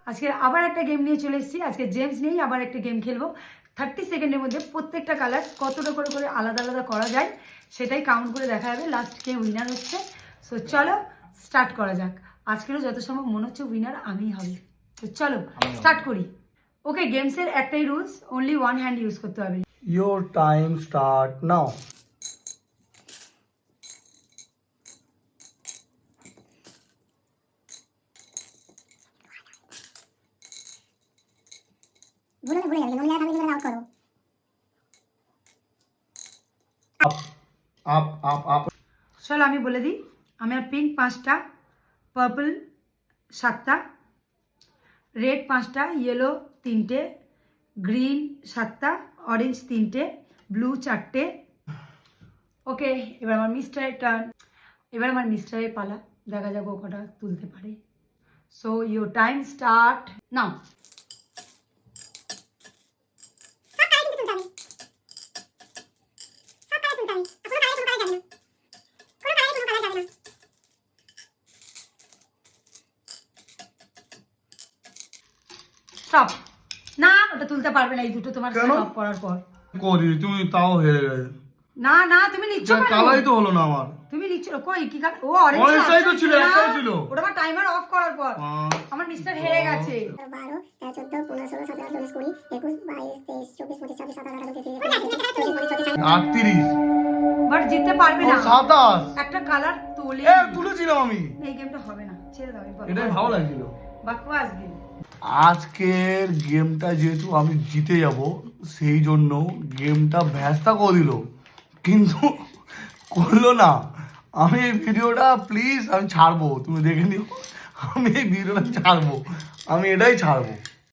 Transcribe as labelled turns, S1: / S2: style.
S1: আজকে আবার একটা গেম নিয়ে চলে এসেছি। আজকে জেমস নিয়েই আবার একটা গেম খেলবো। 30 সেকেন্ডের মধ্যে প্রত্যেকটা কালার কতটা করে আলাদা আলাদা করা যায় সেটাই কাউন্ট করে দেখা যাবে। লাস্ট কে উইনার হচ্ছে। সো চলো স্টার্ট করা যাক। আজকেরও যত সম্ভব মনে হচ্ছে উইনার আমিই হবে। তো চলো স্টার্ট করি। ওকে, গেমসের একটাই rules, only one hand use করতে হবে।
S2: Your time start now.
S3: ভুলে যাবে মনে থাকলে আউট করো।
S2: Up.
S1: চলো আমি বলে দিই। আমার পিঙ্ক 5টা, পার্পল 7টা, রেড 5টা, ইয়েলো 3টে, গ্রিন 7টা, অরেঞ্জ 3টে, ব্লু 4টে। ওকে, এবার আমার মিস্টারের টার্ন। এবার আমার মিস্টারের পালা। দেখা যাক ও কটা তুলতে পারে। So your time start now. Stop. না, ওটা তুলতে পারবে না, এই দুটো তোমার
S2: কেন?
S1: স্টপ করার পর।
S2: করি তুমি তাও হেরে গেছে।
S1: না না, তুমি নিচ্ছ কেন?
S2: কালাই তো হলো না আমার।
S1: তুমি নিচ্ছ কই কি কালার? ও অরেঞ্জ।
S2: অরেঞ্জটাই তো ছিল, একটাই ছিল।
S1: ওটা আমার টাইমার অফ করার পর। আমার মিস্টার হেরে গেছে।
S3: 12, 13, 14, 15, 16, 17, 18, 19, 20, 21, 22, 23, 24, 25, 26, 27, 28, 29, 30।
S1: বাট জিততে পারবে না।
S2: 27
S1: একটা কালার তোলে।
S2: তুলেছিলাম আমি।
S1: এই গেমটা হবে না, ছেড়ে দাও।
S2: এটাই ভালো লাগছিল।
S1: বাকওয়াস গেম।
S2: আজকের গেমটা যেহেতু আমি জিতে যাব সেই জন্য গেমটা ব্যস্তা করে দিল, কিন্তু করলো না। আমি এই ভিডিওটা প্লিজ আমি ছাড়বো, তুমি দেখে নিও। আমি এই ভিডিওটা ছাড়বো, আমি এটাই ছাড়বো।